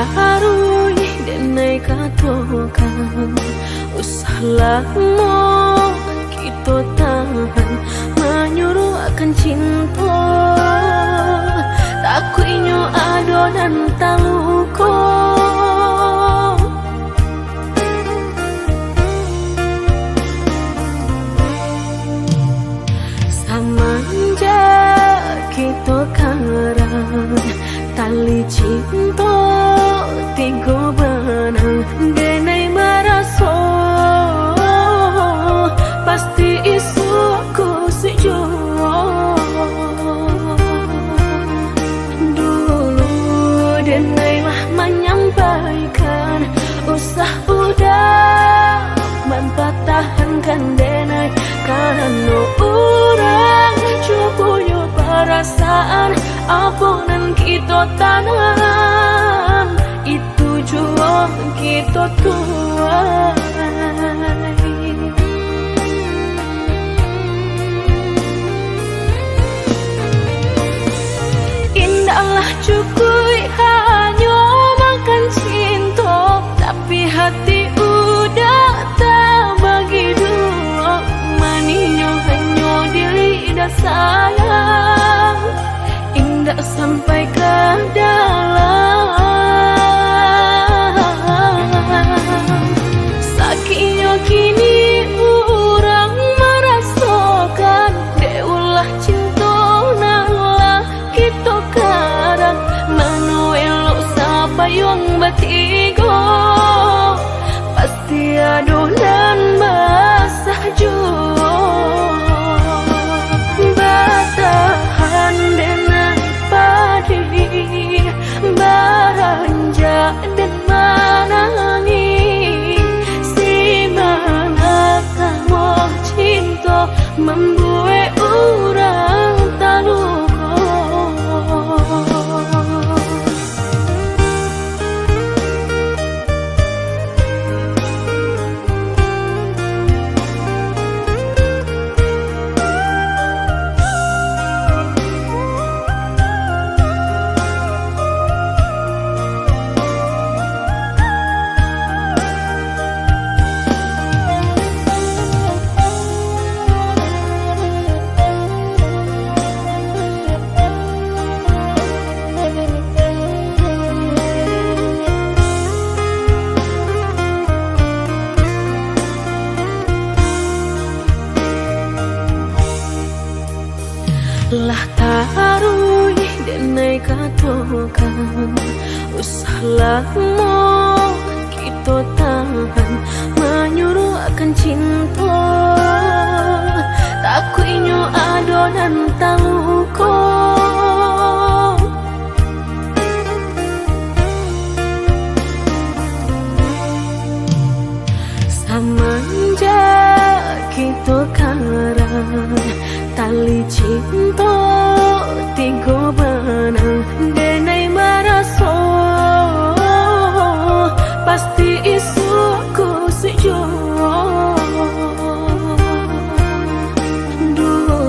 tarui denai katokan usah lama kita tahan menyuruh akan cinta takut inyo ado dan taluko samanja kita karang tali cinta tiga benang denai maraso pasti isuku sejuo dulu denai lah menyampaikan usah udah mempatahankan denai karena orang cukup perasaan aponan kita tanam itu jua kita tuai indahlah cukup hanya makan cinta tapi hati udah tak bagi dua maninyo hanya di lidah sayang indah sampai ke dalam sakitnya kini orang merasakan deulah cinta nalah kita karang manuel siapa yang bertiga pasti adonan basah jua batahan denai padi baranja dan manangi si mana kamu cinta membuat orang taluko lah tarui denai katokan usah lama kita tahan menyuruh akan cinta takut inyo ado dan taluko samanja kita karang tali cinta tiga benang denai maraso pasti isuku sejuo dulu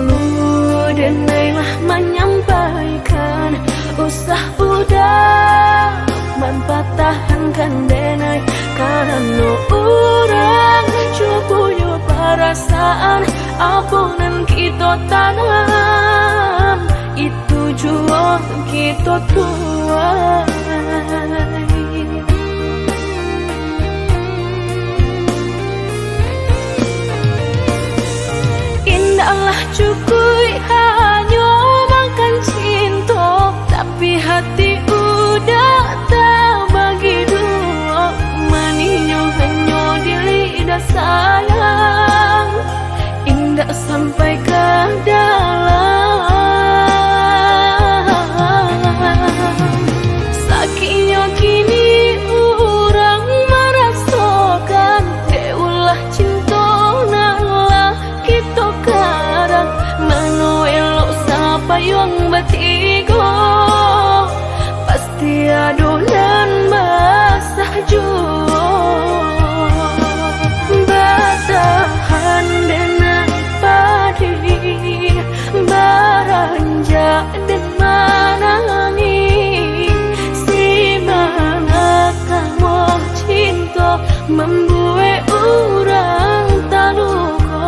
denai lah menyampaikan usah udah mempatahankan denai karena orang cukup perasaan aponan kita tanam itu jua kita tuai indahlah cukup hanya makan cinta tapi hati udah tak bagi dua maninyo hanya di lidah sayang indah sampai ke dalam sakitnya kini orang merasakan deulah cinta nalah kita karang manuel membuat orang tak luka.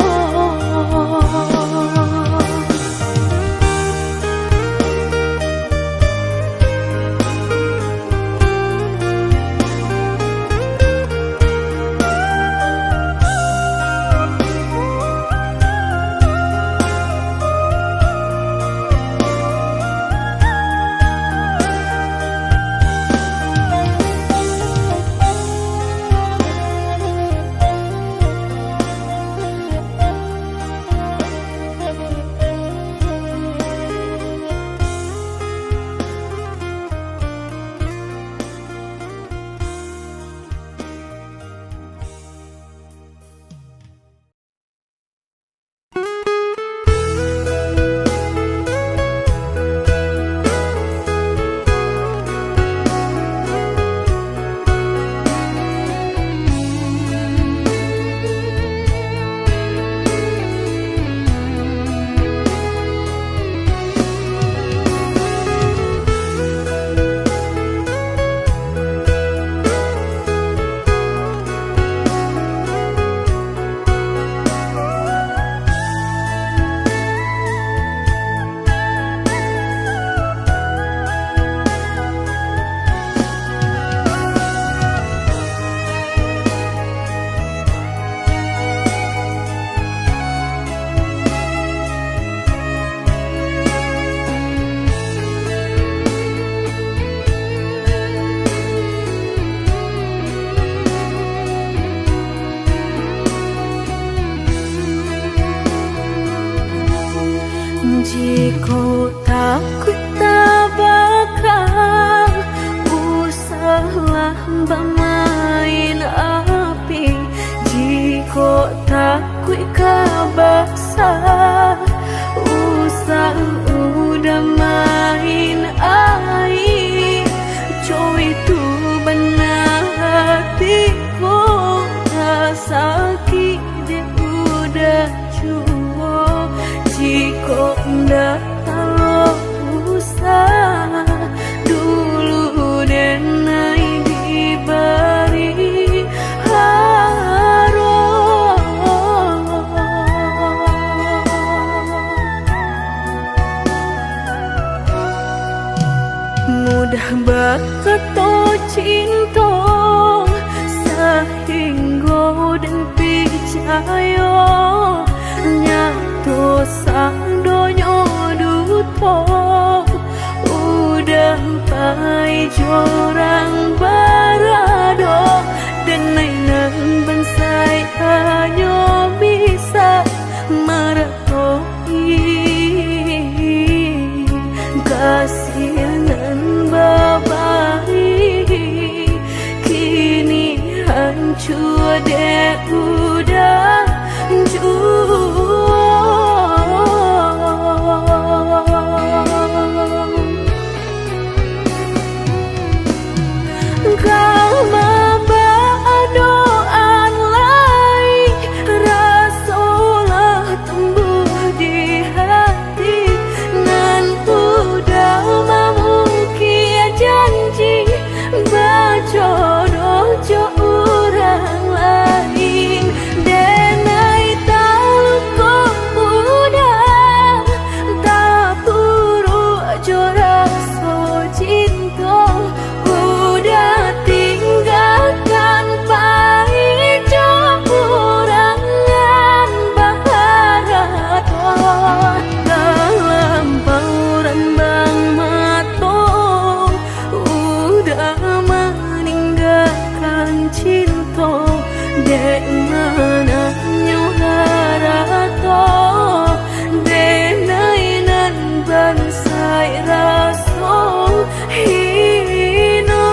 Jika takut tak bakal usahlah bermain api. Jika takut kabasa usah udah main air. Coy itu benar hatiku tak sakit dia udah cukup. Jika ndak kalau usah dulu dan naik diberi harum. Mudah berkata cinta sehingga dan percaya nyatu sang donyo duto udah pai jorang barado dan nainan bensai hanya bisa meratoi kasihanan babai kini hancur deh udah kau membawa doan lain rasalah tumbuh di hati nan udah memukir janji berjodoh jo orang lain denai tahu kau udah tak buru jo rasa cinta udah tinggalkan pahit jo kurangan bahagia dalam bauran bang matong udah meninggalkan cinta dek mana nyuharato denainan bansai raso hino.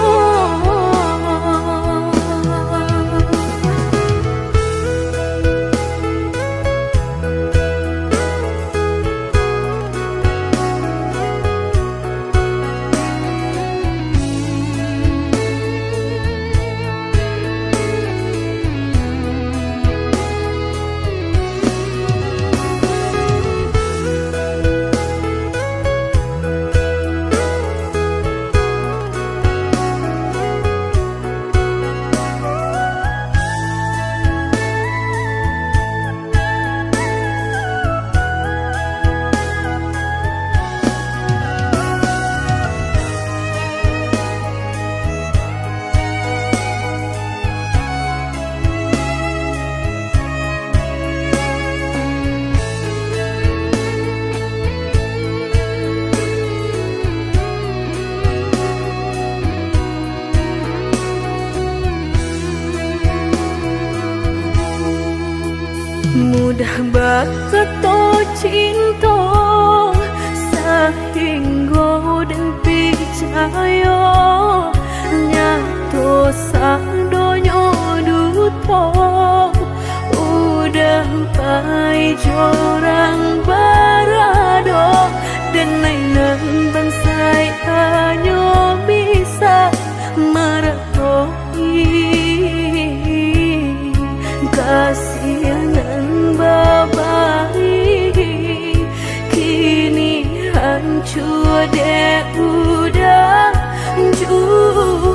mudah bakato cinta sehingga dan percaya nyato sadonyo duto udah pai jorang barado dan nainan bansai hanya bisa meratoi kasihanan babai kini hancur deh udah jauh.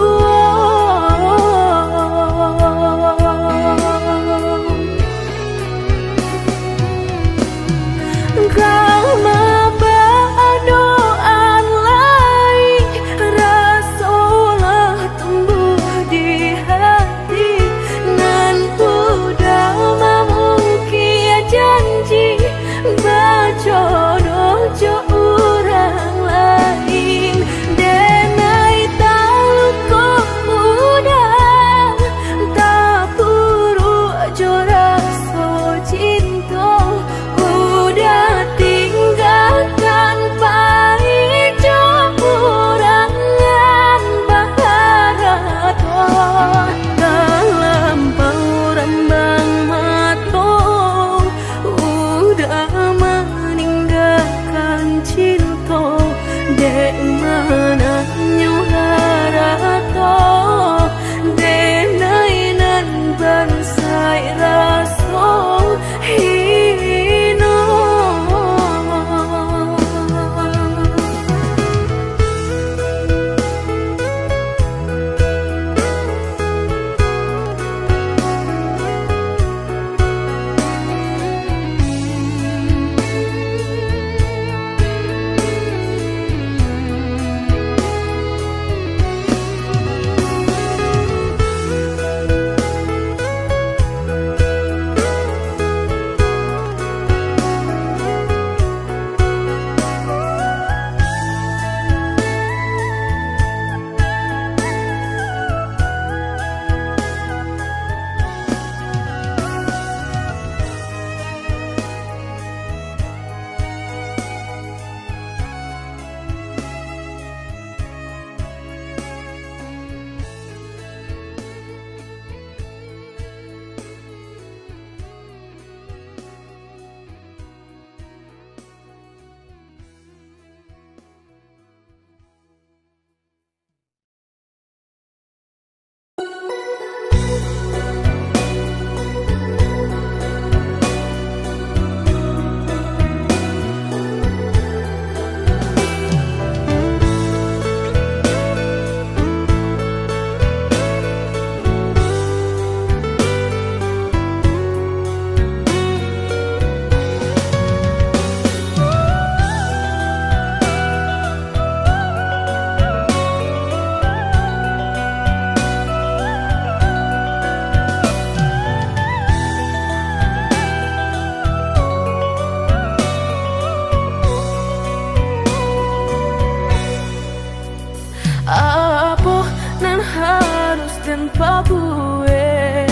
Papue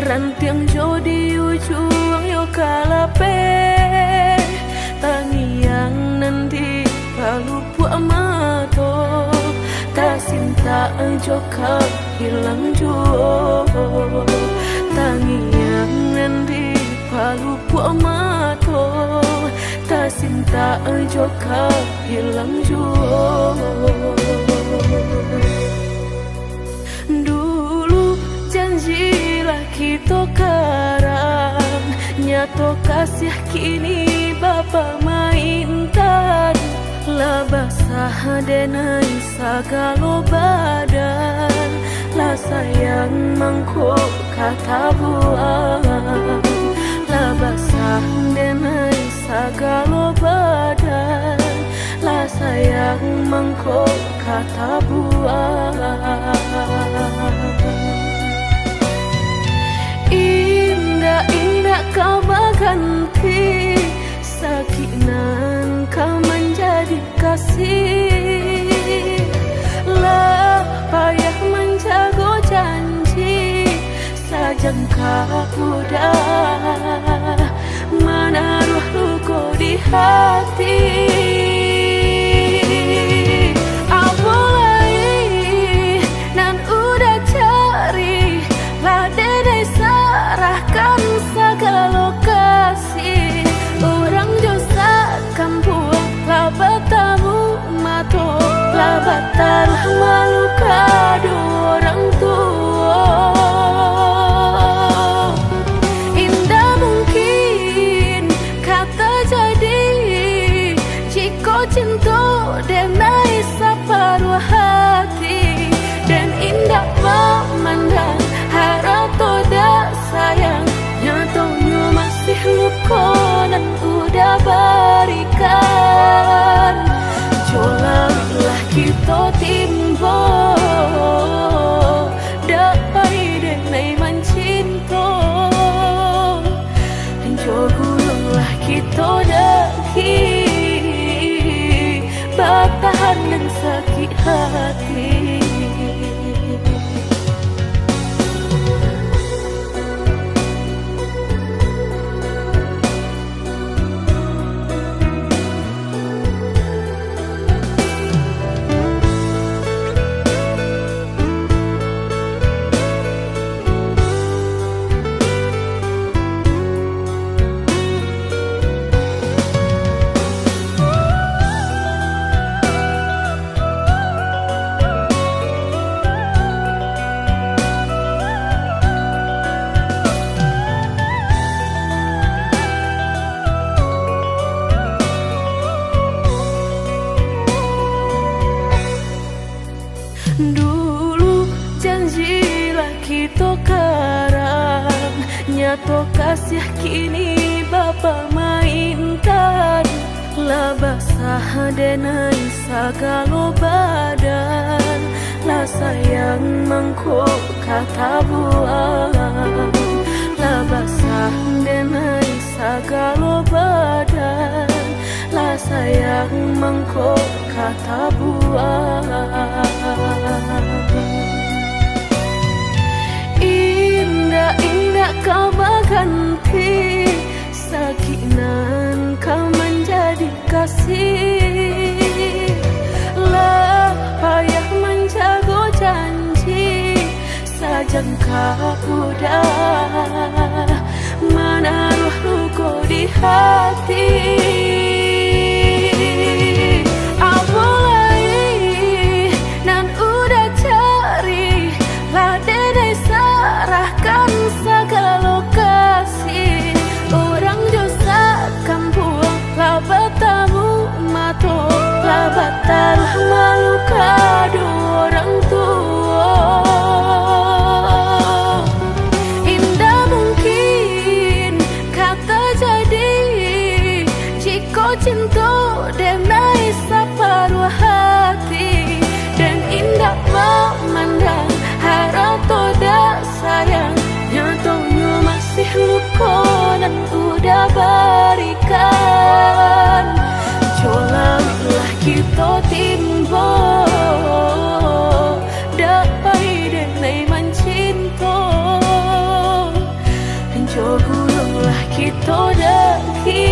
rantiang jodi ujung yo kalape tangiang nanti palupu amato tak sinta joka hilang juo tangiang nanti palupu amato tak sinta joka hilang juo. Janjilah kita karang nyato kasih kini bapa mainkan lah basah denai sagalo badan lah sayang mangkuk kata buang lah basah denai sagalo badan lah sayang mangkuk kata buang. Indah-indah kau berganti sakinan kau menjadi kasih lah payah menjaga janji sajangka udah hati. Apalagi nan udah cari lah dede sarahkan segala lokasi. Orang josa kampung lah bertamu mato lah batal malu kado orang tua. Indah mungkin kata jadi jika cinta denai separuh hati. Dan indah memandang harap toda sayang nyatanya masih luka dan udah berikan. Jolaklah kita timbo dapai denai mencinta. Dan jogulunglah kita daki bertahan dan sakit hati. Dulu janjilah kita karang nyato kasih kini bapa mainkan. Lah basah denai sagalo badan lah sayang mangkok kata buang. Lah basah denai sagalo badan lah sayang mangkok kata buang. Indah-indah kau berganti sakinan kau menjadi kasih. Lah payah menjaga janji sajangka udah menaruh luka di hati. Apalagi nan udah cari lah dede sarahkan segala lokasi. Orang josa kampung lah bertamu mato lah batal malu kado orang tua. Indah mungkin kata jadi jika cinta denai separuh hati. Dan indah memandang harap toda sayang nyatanya masih luka dan udah berikan. Jolaklah kita timbo dapai denai mencinta. Dan jogulunglah kita daki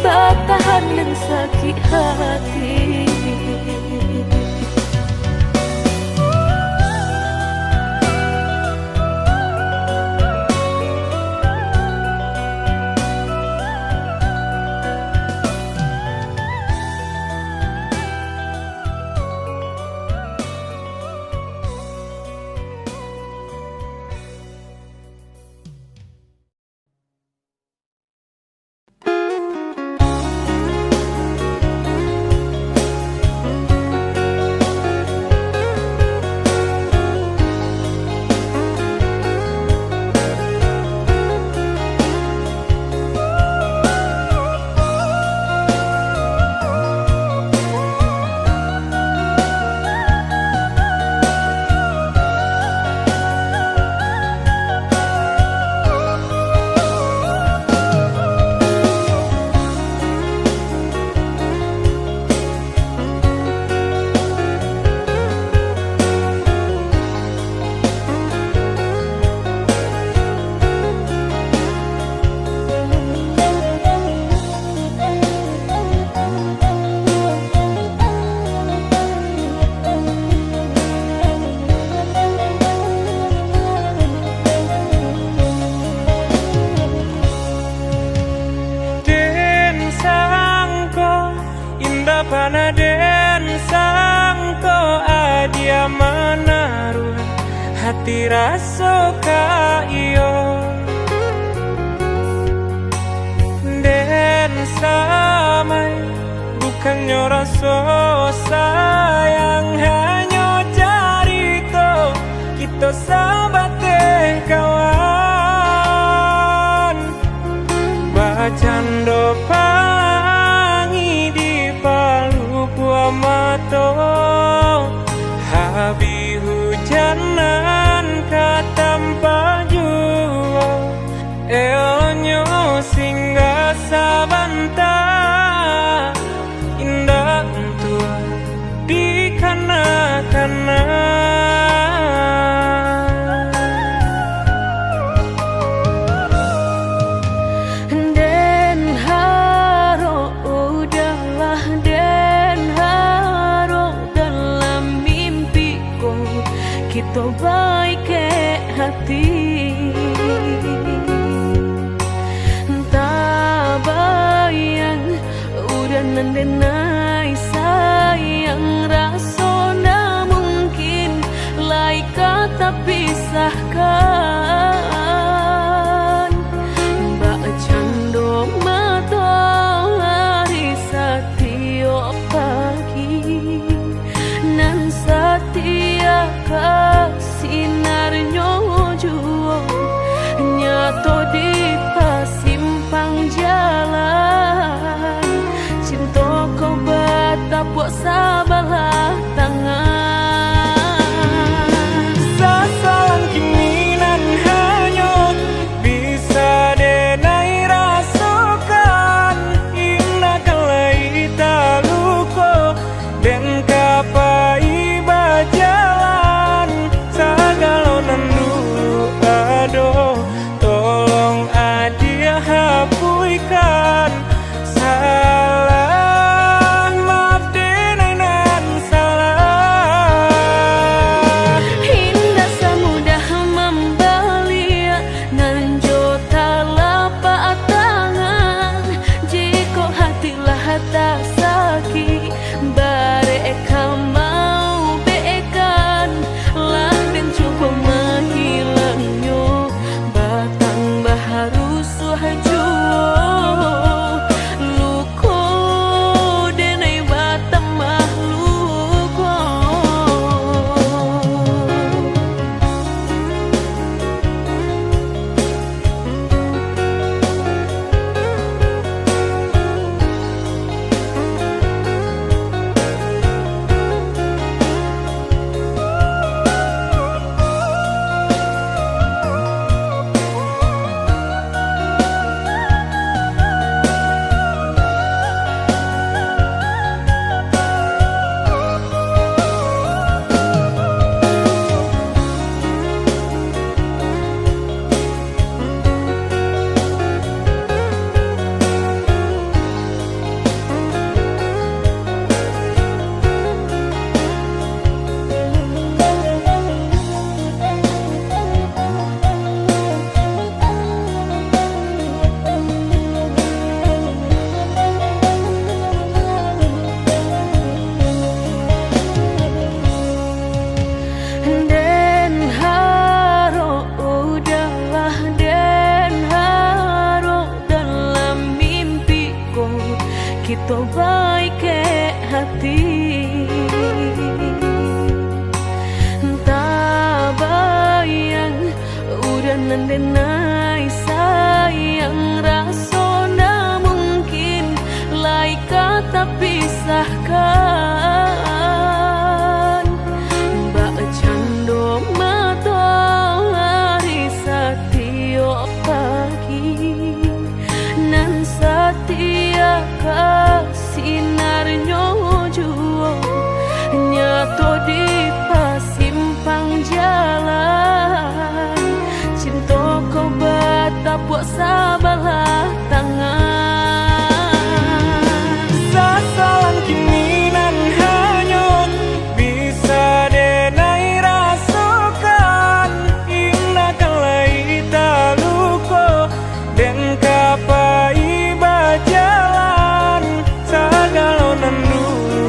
bertahan dan sakit hati. mana den sangko adia menaruh hati rasa ka iyo den samai bukannya rasa sayang hanya carito kita sahabat kawan bacando pangi di palu gua mato habi hujanan katampa jua elonyo singgah sabanta indah tua di kana-kana kita baik ke hati tak bayang udah nandenai sayang rasona mungkin lai kata pisahkan mbak cando mata hari setiap pagi nan setia sinarnya jua nyato di pasimpang jalan cinta kau batapuk sabalah tangan sasalan kiminan hanyut bisa denai rasukan indah kalai taluko dan kapai bajalan sagalonan dulu aduh tolong adia hapuikan salah maaf denenan salah indah semudah membalia nan jota lapak tangan jika hatilah tak sakit bareka mau bekan lah dan cukup menghilangnya batang baharu suhajo luko denai batang mahluko kita baik ke hati tak bayang udah nandenai sayang rasona mungkin lai kata pisahkan mbak cando mata hari setiap pagi nan setia sinarnya jua nyato di pasimpang jalan cinta kau batapuk sabalah tangan sasalan kiminan hanyut bisa denai rasukan indah kalai taluko dan kapai bajalan sagalonan dulu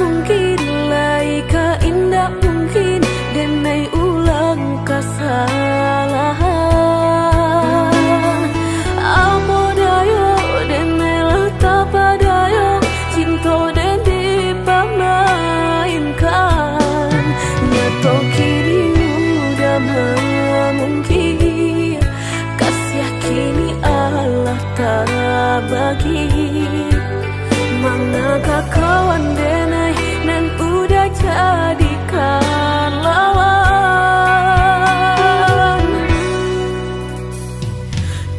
mungkin lai ka indah mungkin denai ulang kesalahan. Amo dayo denai lata padayo cinta den dipamainkan. Nyato kini udah mungkin kasih kini Allah tak bagi. Manakah kawan denai nan udah jadikan lawan.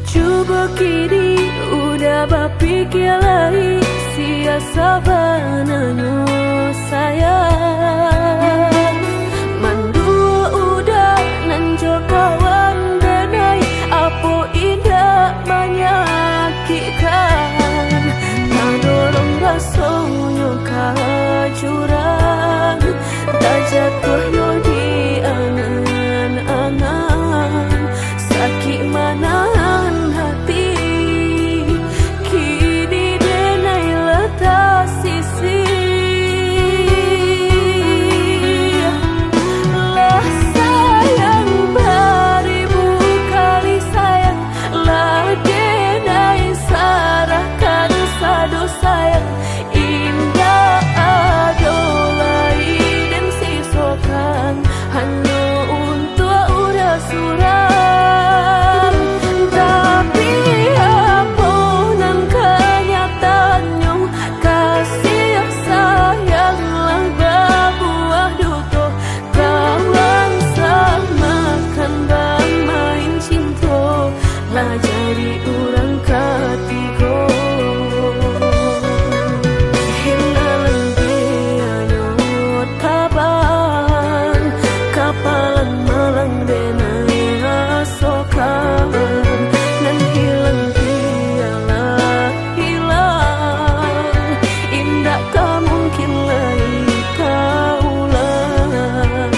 Coba kini udah berpikir lagi siasa bananyo sayang. Mandua udah nanjo kawan denai apo indah menyakitkan. Tadorong rasonyo kajurang tak jatuh yo di angan-angan. Sakit manahan hati kini denai letak sisi. Lah sayang beribu kali sayang, lah denai sarahkan sadu sayang. Indah adolai dan sisokan hanya untuk udah suram. Tapi apunan kenyataannya kasih sayang lang berbuah duto. Kawan samakan bang main cinta lah jadi orang ketiga. Hilangan biayanya taban kapalan malang denai asokan. Dan hilang dialah hilang indah tak mungkin lagi kaulang.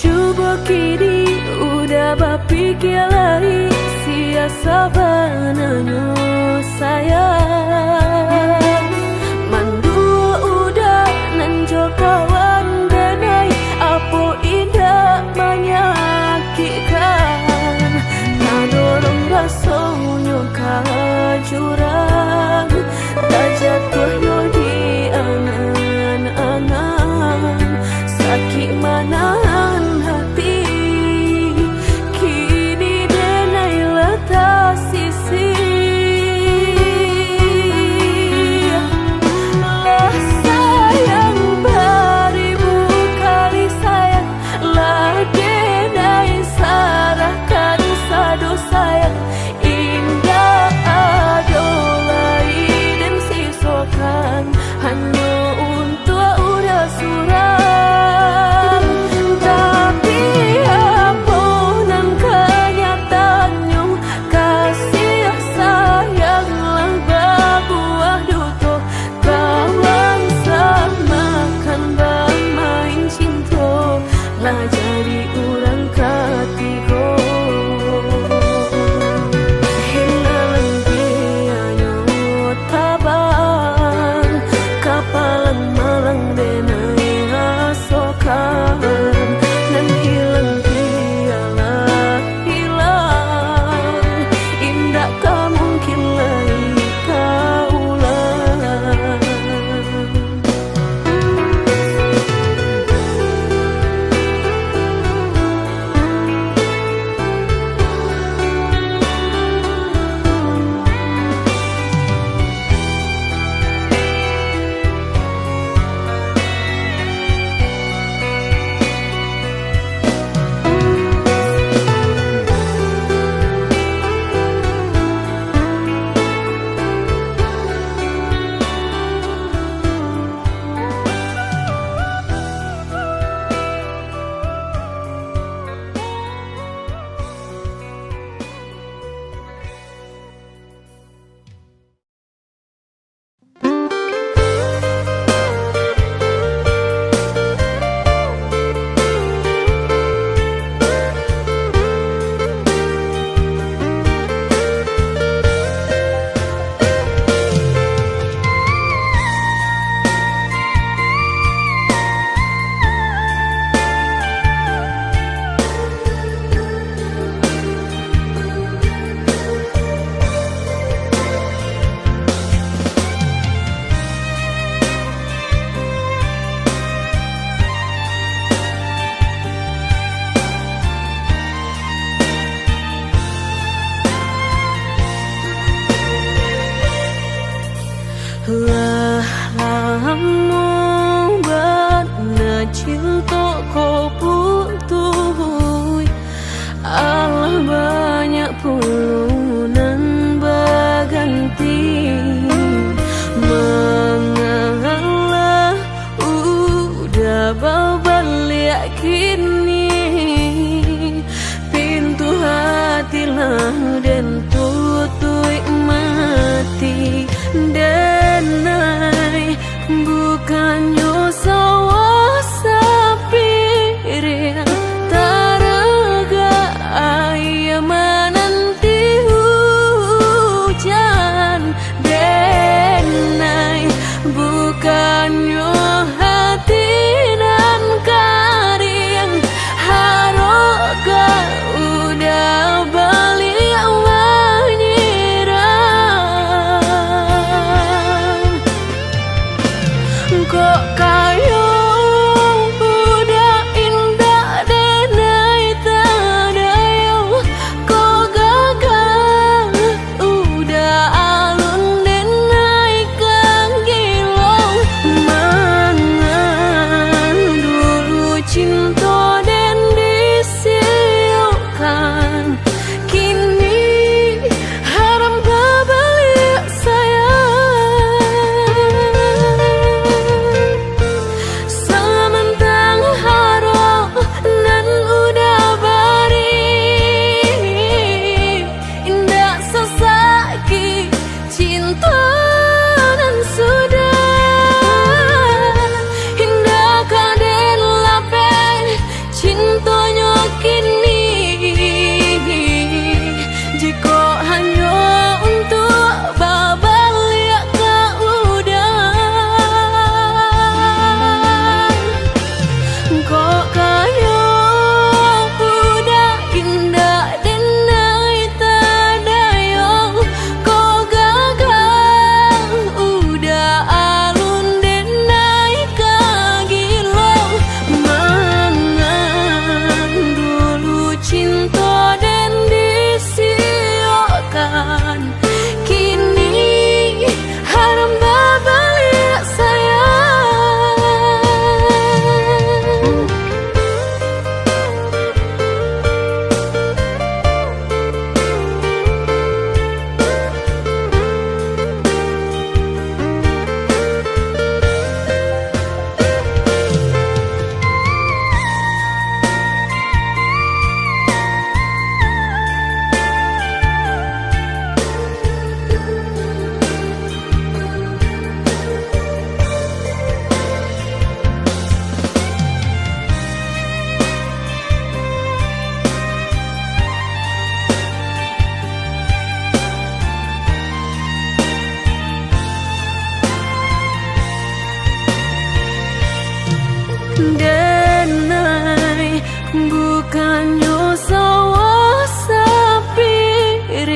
Coba kini udah berpikir lagi siasa bananyo sayang. Mandua udah nanjo kawan denai apo indah menyakitkan. Tadorong rasonyo kajurang tak jatuh yo di angan-angan. Sakit manahan hati kini denai letak sisi. Lah sayang beribu kali sayang, lah denai sarahkan sadu sayang. Indah adolai dan sisokan Lah lamo bana cinta kau putuh, Allah banyak pulunan baganti. Mengalah udah babalik kini, pintu hati lah dan tutup mati. Denai bukannya sawah sapir taraga ayam menanti hujan. Denai bukannya hati nan karing haroga udah balik kok kayo udah indah denai tadayo kok gagal udah alun denai kang gilong. Mangan dulu cinta dan disiukan, kini haram babalik sayang. Denai bukannya sawah sapir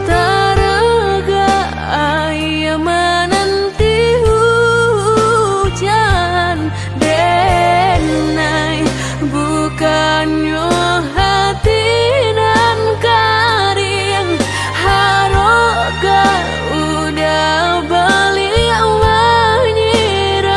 taraga ayam menanti hujan. Denai bukannya hati nan karing haroga udah balik menyerah.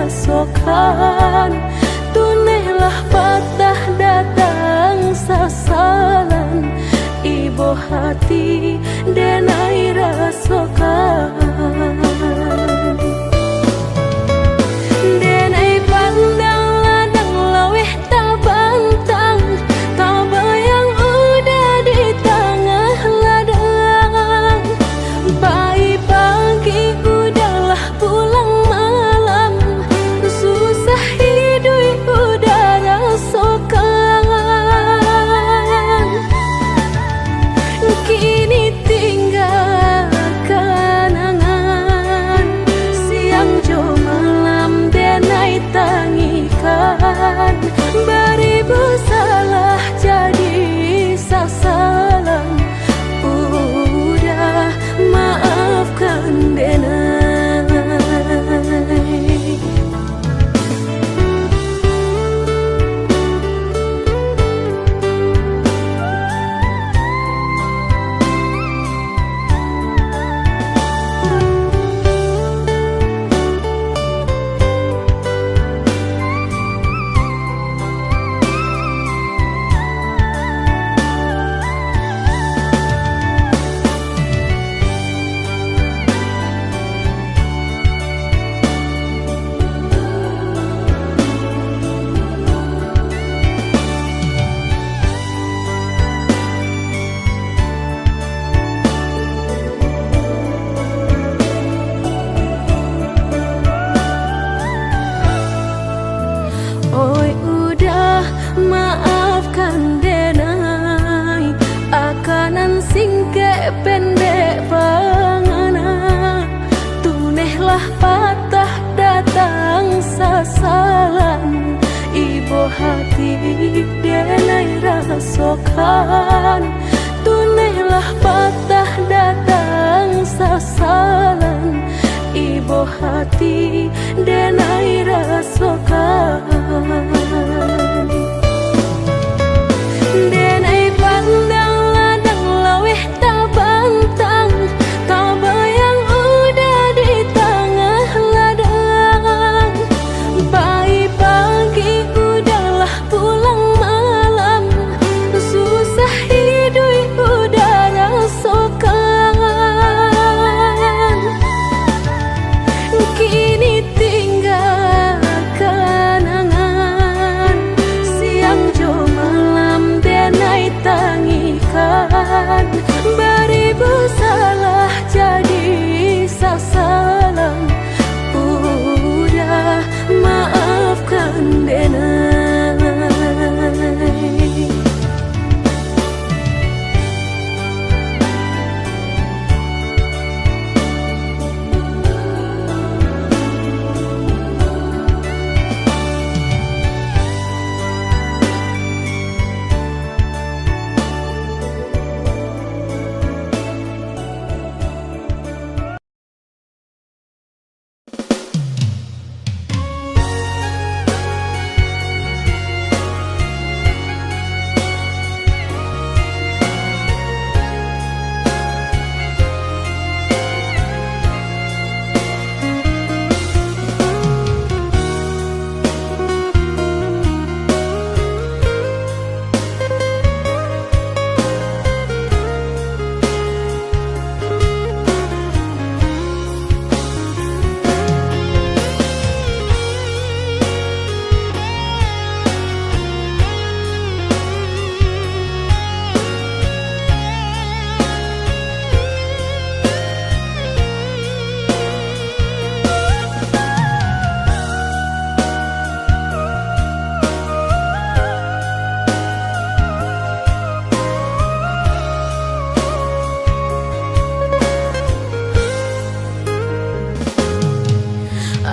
rasokan, tunailah patah datang sasalan, ibu hati denai rasokan. Denai pandang ladang laweh tak bantang, tak bayang udah di tengah ladang. Pagi udahlah pulang malam, susah hidup udah rasokan. Kini tinggal kenangan, siang jo malam denai tangikan. Beribu salah jadi sasalan, udah maafkan denai. Oi udah maafkan denai, akanan singke pendek pangana, tunehlah patah datang sasalan, ibu hati denai rasokan, tunehlah patah datang sasalan, ibu hati denai rasokan. Denai pandang ladang laweh tak bantang, tak bayang udah di tengah ladang. Pagi udahlah pulang malam, susah hidup udah rasokan. Kini tinggal kenangan, siang jo malam denai tangikan. Beribu salah jadi sasalan, udah maafkan denai.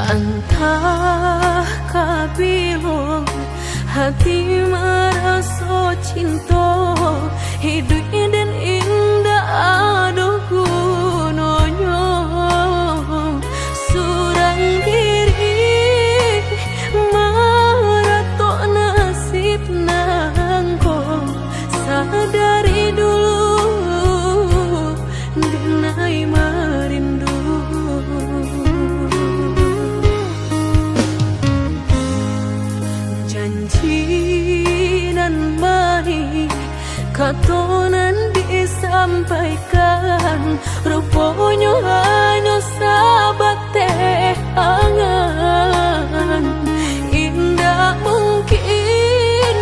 Entah kabilon hati merasa cinta, hidup dan indah aduh gunanya. Surang diri maratok nasib nangko, sadari dulu denai merindu. janji nan mai katonan disampaikan, rupanya hanya sahabat teh angan. Indah mungkin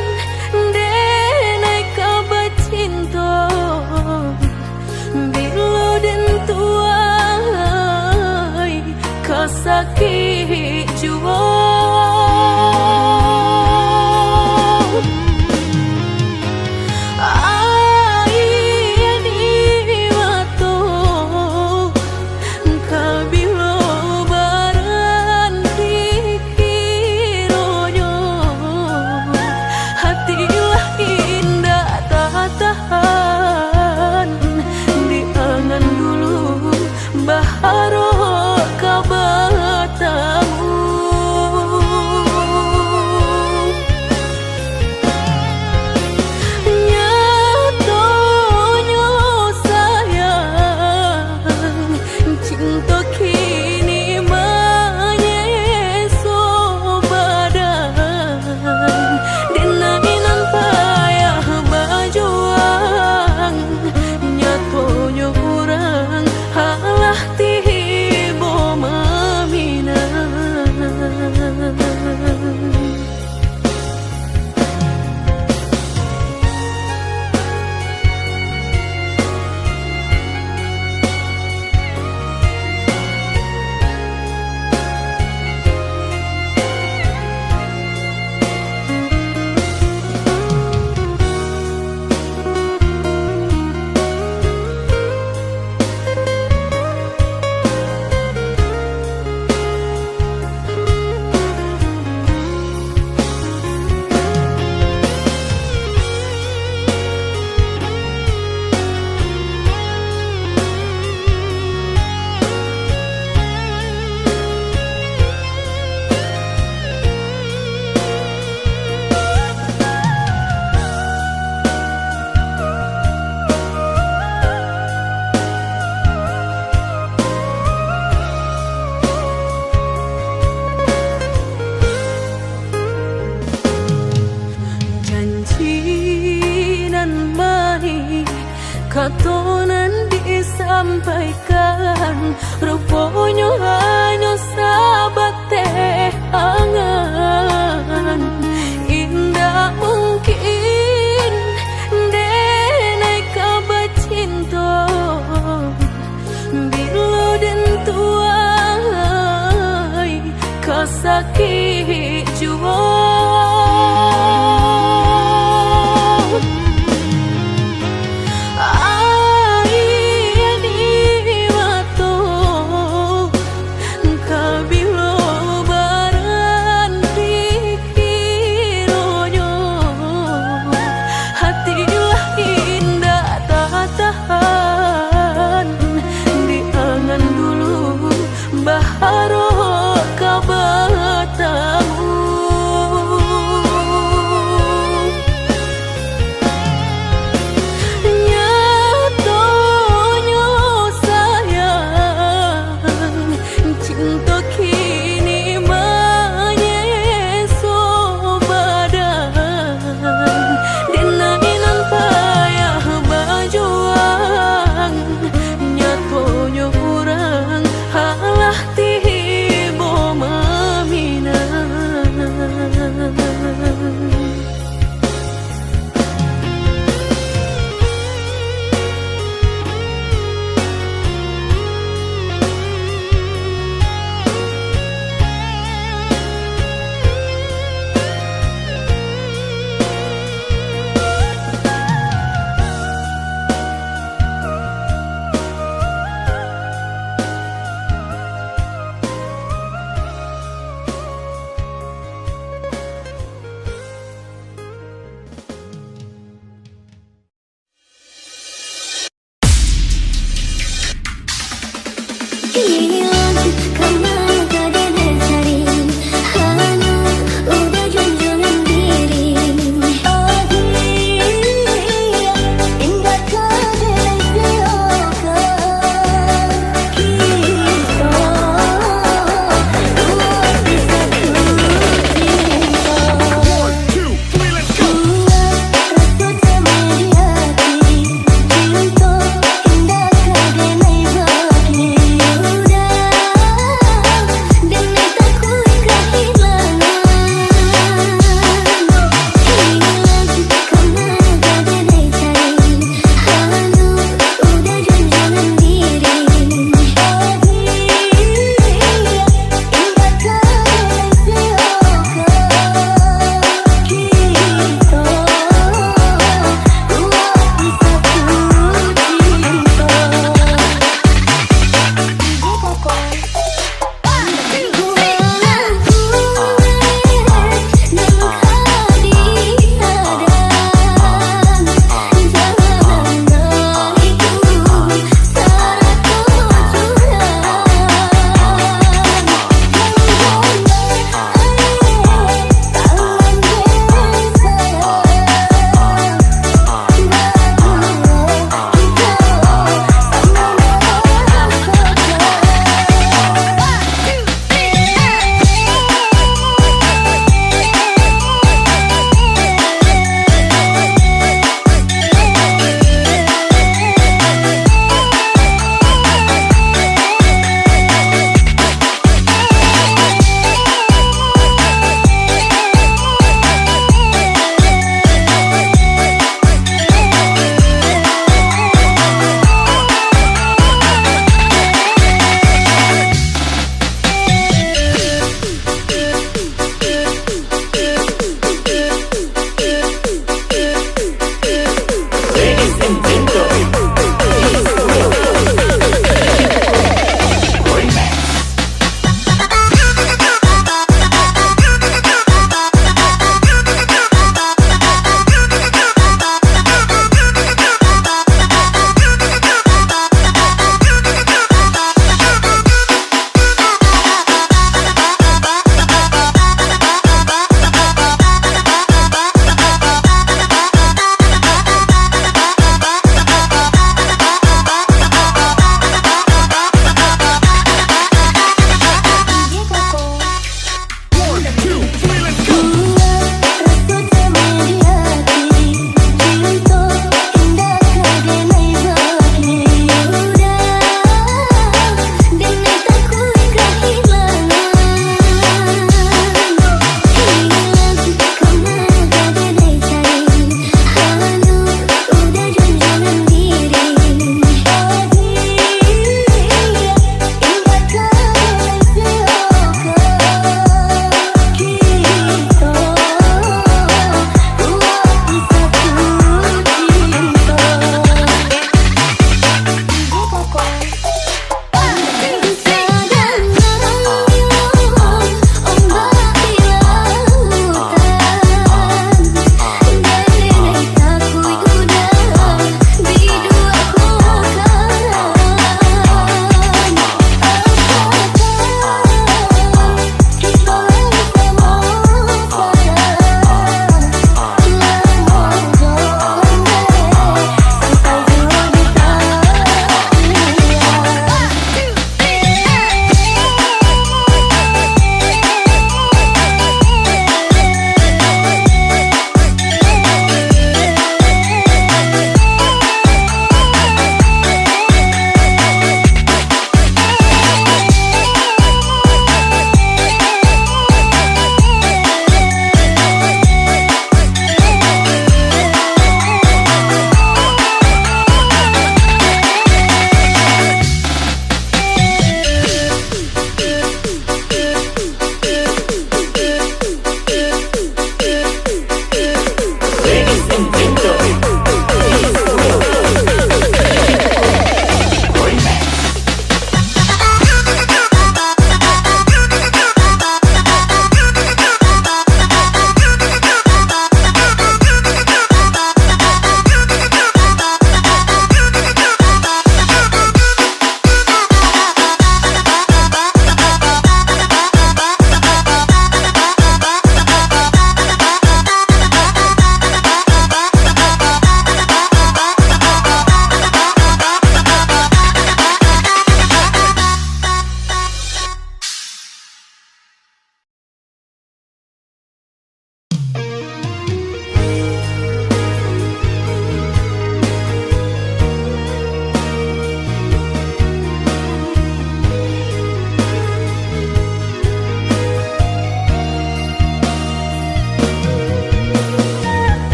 denai kabar cinta bila den tuai kasakit jua.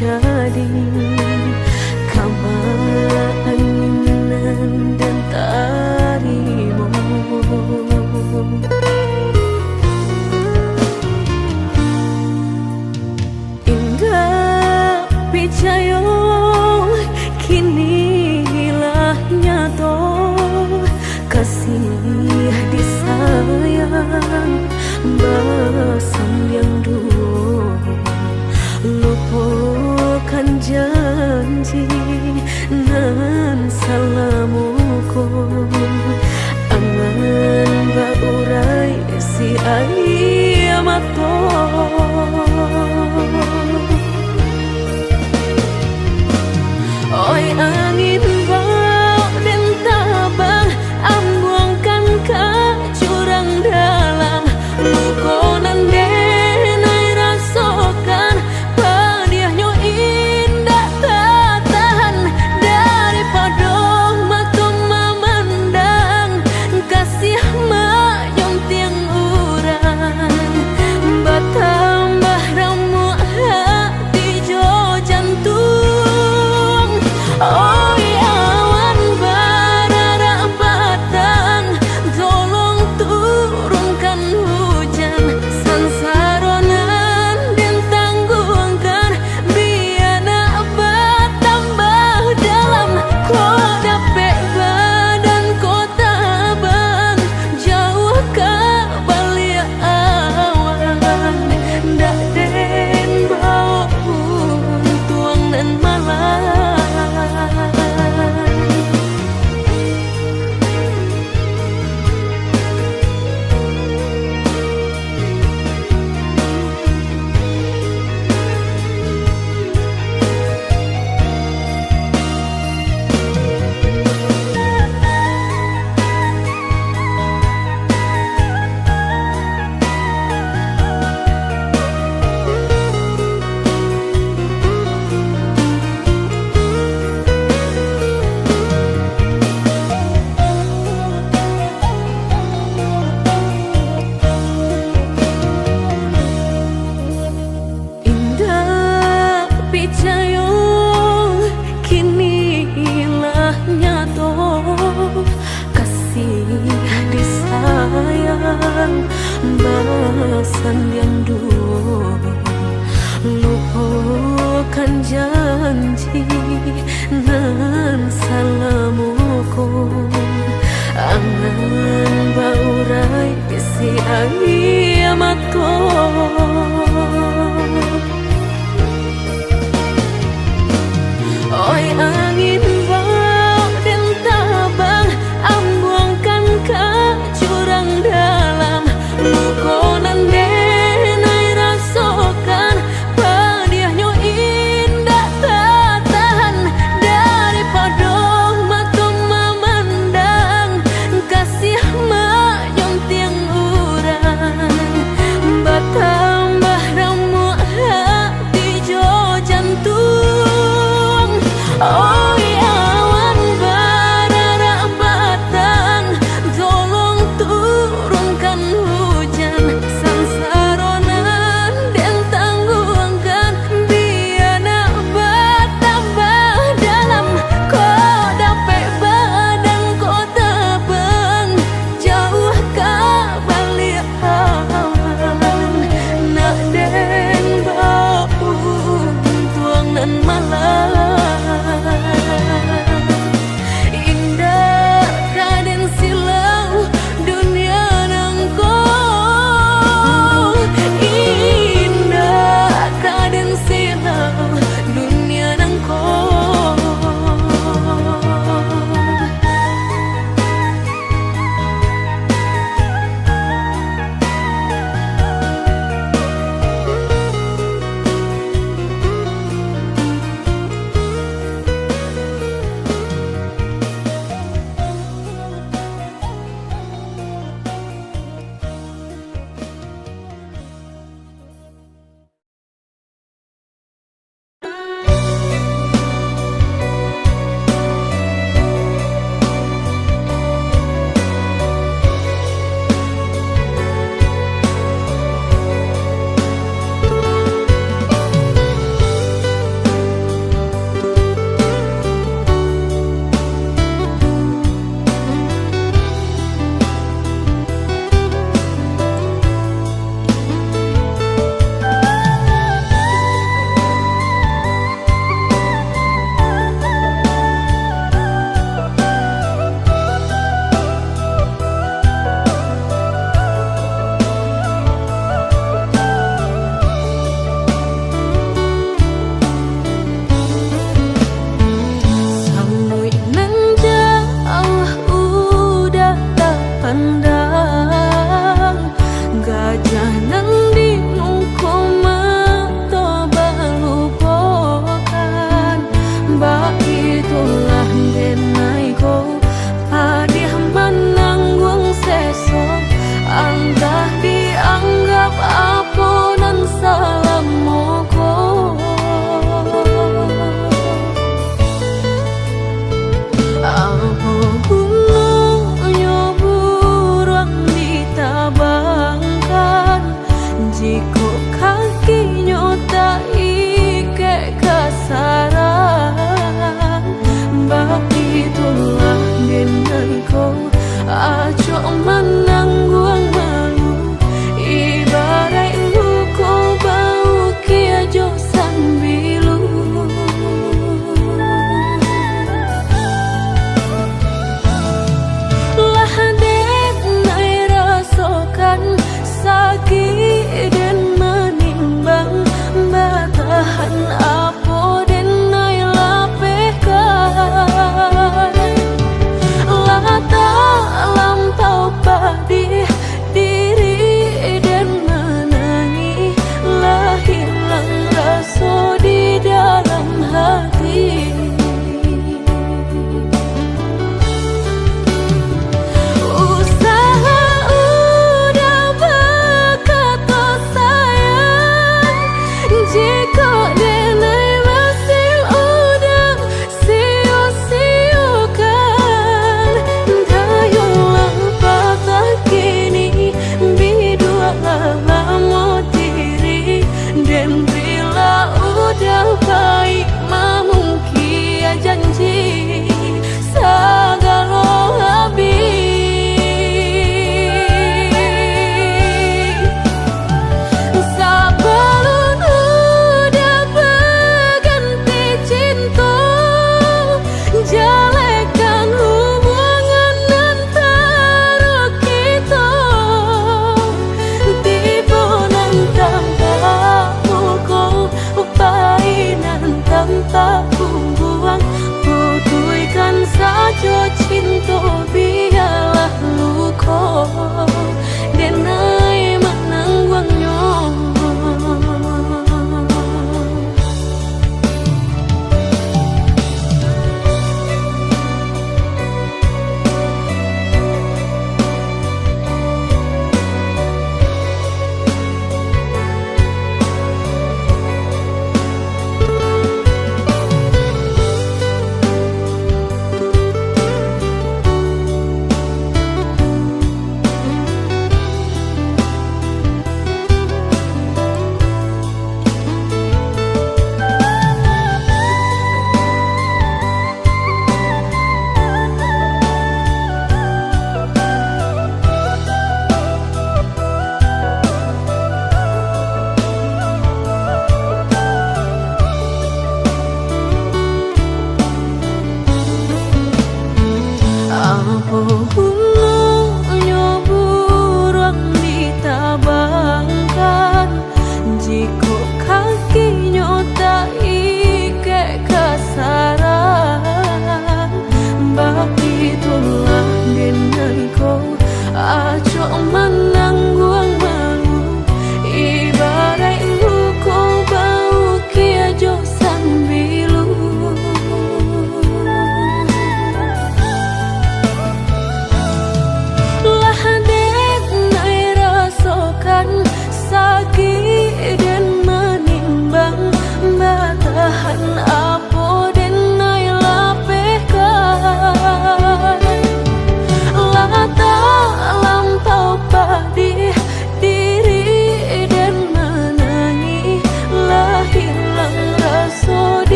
jadi keinginan dan tarimu. Indah picayo kini hilah nyata, kasih disayang basan yang dulu, lupakan janji nan salamuku, angan baurai si ayamato. Oi angin bau dan tabang, ambuangkan ke jurang dalam, lukonan denai rasakan, pedihnya indah tak tahan, daripada mata memandang kasih mayong tiang urang, bertambah ramu hati jo jantung. Oh awan barara batang, tolong turunkan hujan, sansaronan dan tanggungkan, biana bertambah dalam, kau dapet badan kota bang, jauh ke balik awan, dak den bau tuang dan malam. Bahasan yang dulu, lupakan janji nan salamuku, angan baurai si ayamato.